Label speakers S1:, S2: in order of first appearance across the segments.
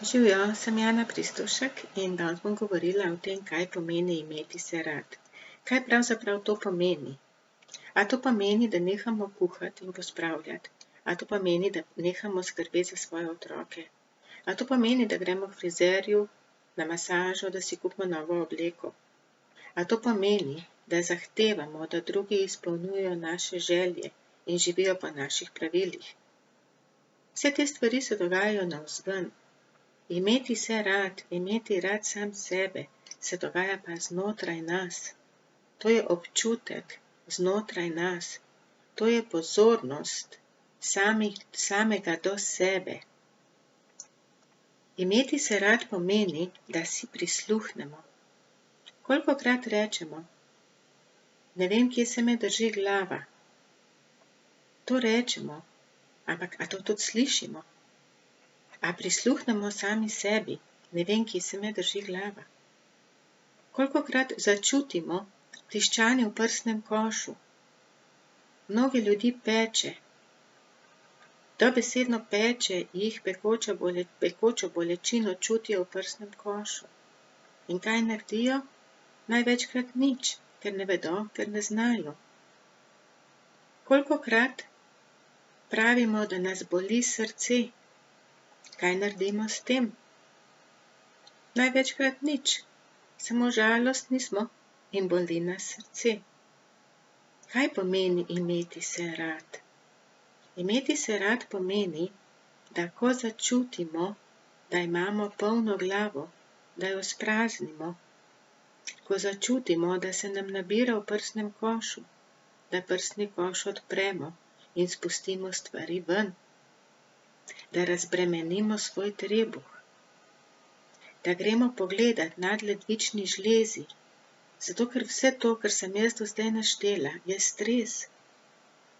S1: Živjo, sem Jana Pristovšek in danes bom govorila o tem, kaj pomeni imeti se rad. Kaj pravzaprav to pomeni? A to pomeni, da nehamo kuhati in pospravljati? A to pomeni, da nehamo skrbeti za svoje otroke? A to pomeni, da gremo k frizerju na masažo, da si kupimo novo obleko? A to pomeni, da zahtevamo, da drugi izpolnjujejo naše želje in živijo po naših pravilih? Vse te stvari se dogajajo navzven. Imeti se rad, imeti rad sam sebe, se dogaja pa znotraj nas. To je občutek znotraj nas. To je pozornost samega do sebe. Imeti se rad pomeni, da si prisluhnemo. Kolikokrat rečemo, ne vem, kje se me drži glava. To rečemo, ampak a to tudi slišimo? A prisluhnemo sami sebi, ne vem, kje se me drži glava. Kolikokrat začutimo tiščanje v prsnem košu? Mnoge ljudi peče. Dobesedno peče jih, pekočo bolečino čutijo v prsnem košu. In kaj naredijo? Največkrat nič, ker ne vedo, ker ne znajo. Kolikokrat pravimo, da nas boli srce? Kaj naredimo s tem? Največkrat nič, samo žalostni smo in boli nas srce. Kaj pomeni imeti se rad? Imeti se rad pomeni, da ko začutimo, da imamo polno glavo, da jo spraznimo, ko začutimo, da se nam nabira v prsnem košu, da prsni koš odpremo in spustimo stvari ven, da razbremenimo svoj trebuh, da gremo pogledat nadledvični žlezi, zato ker vse to, kar sem jaz do zdaj naštela, je stres.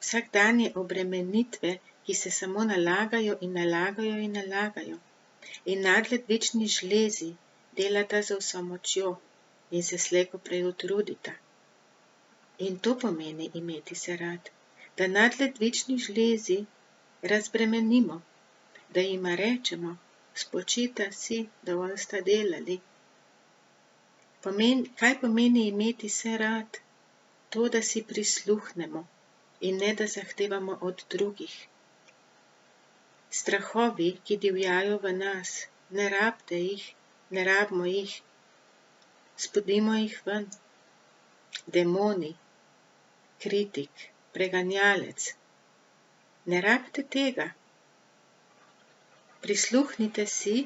S1: Vsakdanje obremenitve, ki se samo nalagajo in nalagajo in nalagajo. In nadledvični žlezi delata z vso močjo in se slej ko prej utrudita. In to pomeni imeti se rad, da nadledvični žlezi razbremenimo, da jima rečemo, spočita si, dovolj sta delali. Kaj pomeni imeti se rad? To, da si prisluhnemo in ne da zahtevamo od drugih. Strahovi, ki divjajo v nas, ne rabite jih, ne rabimo jih, spodimo jih ven. Demoni, kritik, preganjalec, ne rabite tega. Prisluhnite si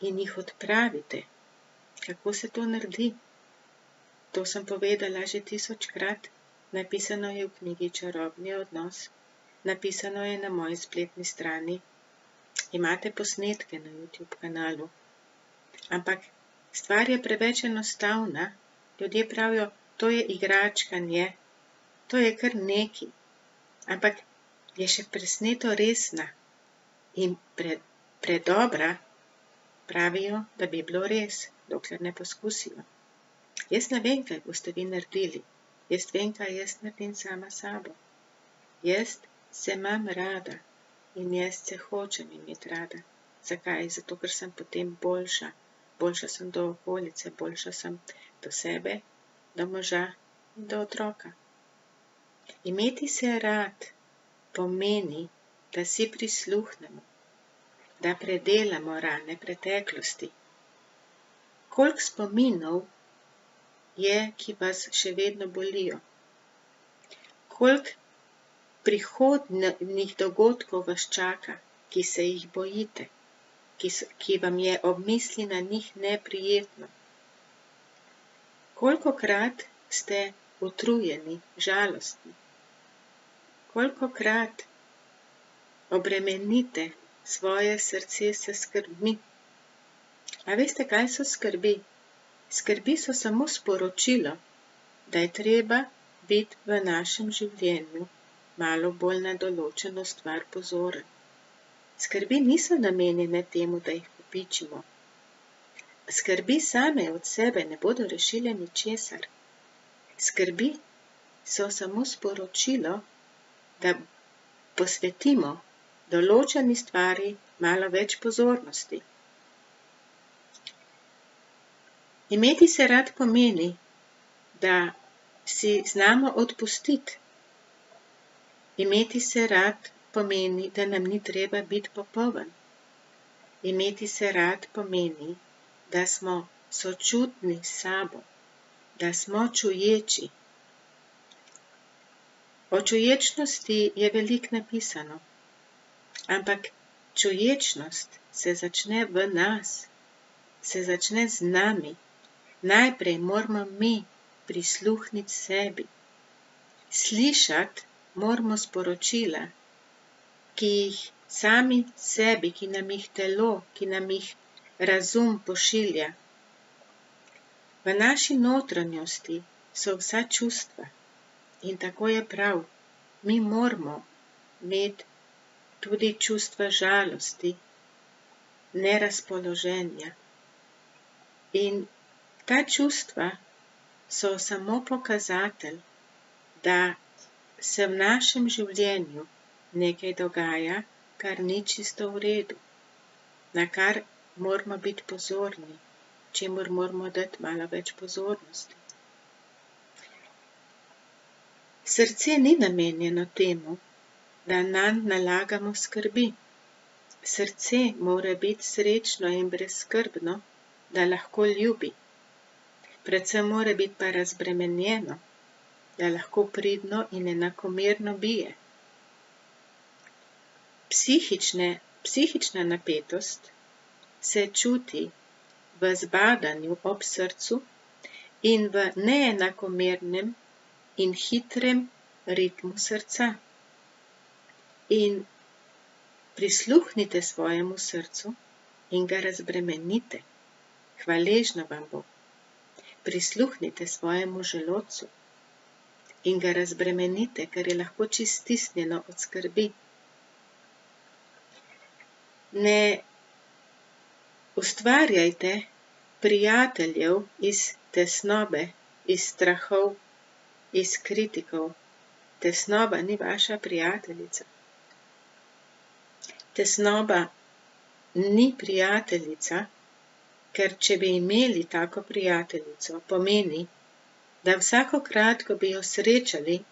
S1: in jih odpravite. Kako se to naredi? To sem povedala že 1000-krat. Napisano je v knjigi Čarobni odnos. Napisano je na moji spletni strani. Imate posnetke na YouTube kanalu. Ampak stvar je preveč enostavna. Ljudje pravijo, to je igračkanje, to je kar neki. Ampak je še presneto resna. In predobra pravijo, da bi bilo res, dokler ne poskusijo. Jaz ne vem, kaj boste vi naredili. Jaz vem, kaj jaz naredim sama sabo. Jaz se imam rada in jaz se hočem imeti rada. Zakaj? Zato, ker sem potem boljša. Boljša sem do okolice, boljša sem do sebe, do moža in do otroka. Imeti se rad pomeni, da si prisluhnemo, da predelamo rane preteklosti. Koliko spominov je, ki vas še vedno bolijo? Koliko prihodnjih dogodkov vas čaka, ki se jih bojite, ki vam je ob misli na njih neprijetno? Kolikokrat ste utrujeni, žalostni? Kolikokrat obremenite svoje srce s skrbmi? A veste, kaj so skrbi? Skrbi so samo sporočilo, da je treba biti v našem življenju malo bolj na določeno stvar pozoren. Skrbi niso namenjene temu, da jih kopičimo. Skrbi same od sebe ne bodo rešile ničesar. Skrbi so samo sporočilo, da posvetimo določeni stvari malo več pozornosti. Imeti se rad pomeni, da si znamo odpustiti. Imeti se rad pomeni, da nam ni treba biti popoln. Imeti se rad pomeni, da smo sočutni s sabo, da smo čuječi. O čuječnosti je veliko napisano, ampak čuječnost se začne v nas, se začne z nami. Najprej moramo mi prisluhniti sebi. Slišati moramo sporočila, ki jih sami sebi, ki nam jih telo, ki nam jih razum pošilja. V naši notranjosti so vsa čustva in tako je prav. Mi moramo imeti tudi čustva žalosti, nerazpoloženja. In ta čustva so samo pokazatelj, da se v našem življenju nekaj dogaja, kar ni čisto v redu, na kar moramo biti pozorni, čemur moramo dati malo več pozornosti. Srce ni namenjeno temu, da nanj nalagamo skrbi. Srce mora biti srečno in brezskrbno, da lahko ljubi. Predvsem mora biti pa razbremenjeno, da lahko pridno in enakomerno bije. Psihična napetost se čuti v zbadanju ob srcu in v neenakomernem in hitrem ritmu srca. In prisluhnite svojemu srcu in ga razbremenite. Hvaležno vam bo. Prisluhnite svojemu želodcu in ga razbremenite, ker je lahko čisto stisnjeno od skrbi. Ne ustvarjajte prijateljev iz tesnobe, iz strahov, iz kritikov. Tesnoba ni vaša prijateljica. Tesnoba ni prijateljica, ker če bi imeli tako prijateljico, pomeni, da vsakokrat, ko bi jo srečali,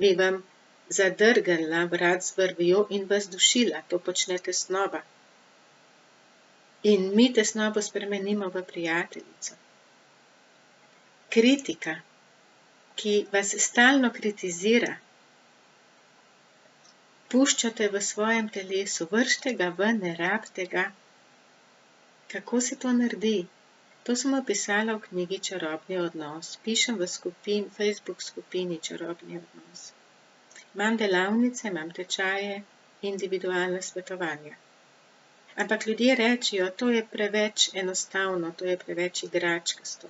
S1: bi vam zadrgnila vrat z vrvjo in vas dušila. To počne tesnoba. In mi tesnobo spremenimo v prijateljico. Kritika, ki vas stalno kritizira, puščate v svojem telesu, vršite ga ven, ne rabite ga. Kako se to naredi? To sem opisala v knjigi Čarobni odnos. Pišem v Facebook skupini Čarobni odnos. Imam delavnice, imam tečaje, individualna svetovanja. Ampak ljudje rečejo, to je preveč enostavno, to je preveč igračkasto.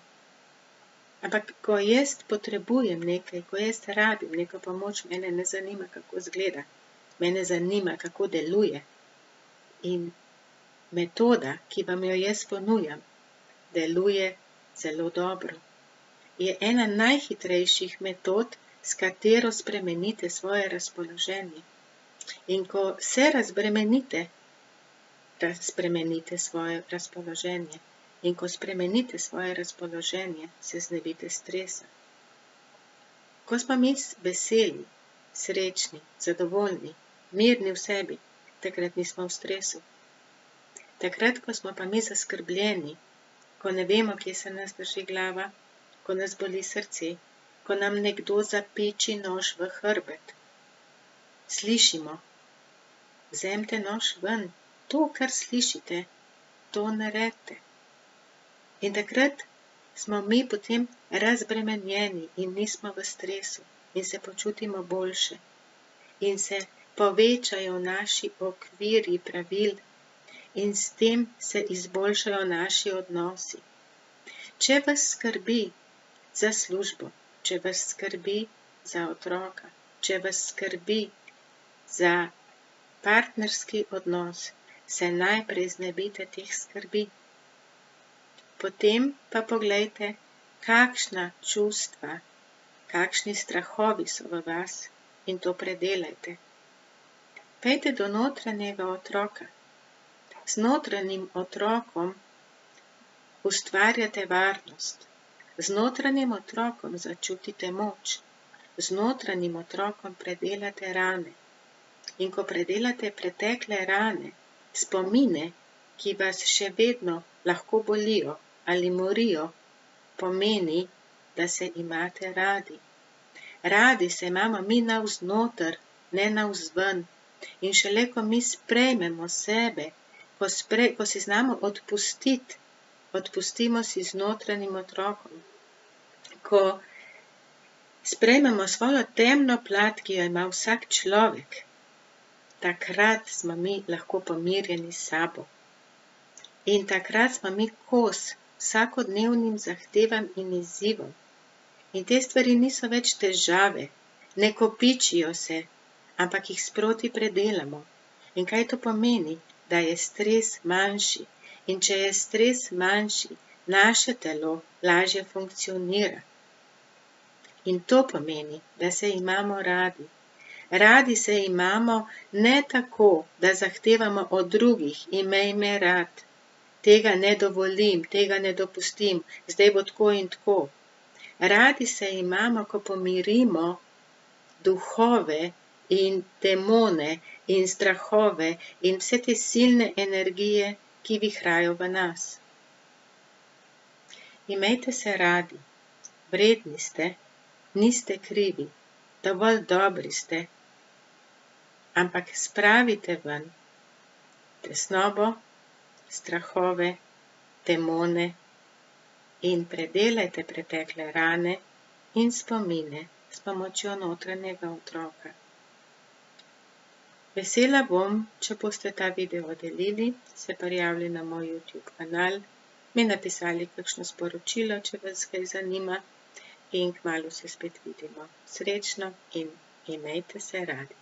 S1: Ampak ko jaz potrebujem nekaj, ko jaz rabim neko pomoč, mene ne zanima, kako izgleda. Mene zanima, kako deluje. In metoda, ki vam jo jaz ponujam, deluje zelo dobro. Je ena najhitrejših metod, s katero spremenite svoje razpoloženje. In ko se razbremenite, spremenite svoje razpoloženje. In ko spremenite svoje razpoloženje, se znebite stresa. Ko smo mi veseli, srečni, zadovoljni, mirni v sebi, takrat nismo v stresu. Takrat, ko smo pa mi zaskrbljeni, ko ne vemo, kje se nas drži glava, ko nas boli srce, ko nam nekdo zapiči nož v hrbet, slišimo, vzemite nož ven, to, kar slišite, to naredite. In takrat smo mi potem razbremenjeni in nismo v stresu in se počutimo boljše. In se povečajo naši okviri pravil in s tem se izboljšajo naši odnosi. Če vas skrbi za službo, če vas skrbi za otroka, če vas skrbi za partnerski odnos, se najprej znebite teh skrbi. Potem pa poglejte, kakšna čustva, kakšni strahovi so v vas in to predelajte. Pojdite do notranjega otroka. Z notranjim otrokom ustvarjate varnost. Z notranjim otrokom začutite moč. Z notranjim otrokom predelate rane. In ko predelate pretekle rane, spomine, ki vas še vedno lahko bolijo ali morijo, pomeni, da se imate radi. Radi se imamo mi navznoter, ne navzven. In šele ko mi sprejmemo sebe, ko si znamo odpustiti, odpustimo si z notranjim otrokom. Ko sprejmemo svojo temno plat, ki jo ima vsak človek, takrat smo mi lahko pomirjeni s sabo. In takrat smo mi kos vsakodnevnim zahtevam in izzivom. In te stvari niso več težave, ne kopičijo se, ampak jih sproti predelamo. In kaj to pomeni? Da je stres manjši. In če je stres manjši, naše telo lažje funkcionira. In to pomeni, da se imamo radi. Radi se imamo ne tako, da zahtevamo od drugih, imej me rad. Tega ne dovolim, tega ne dopustim, zdaj bo tako in tako. Radi se imamo, ko pomirimo duhove in demone in strahove in vse te silne energije, ki vihrajo v nas. Imejte se radi, vredni ste, niste krivi, dovolj dobri ste, ampak spravite ven tesnobo, strahove, demone in predelajte pretekle rane in spomine s pomočjo notranjega otroka. Vesela bom, če boste ta video delili, se prijavili na moj YouTube kanal, mi napisali kakšno sporočilo, če vas kaj zanima, in kmalu se spet vidimo. Srečno in imejte se radi.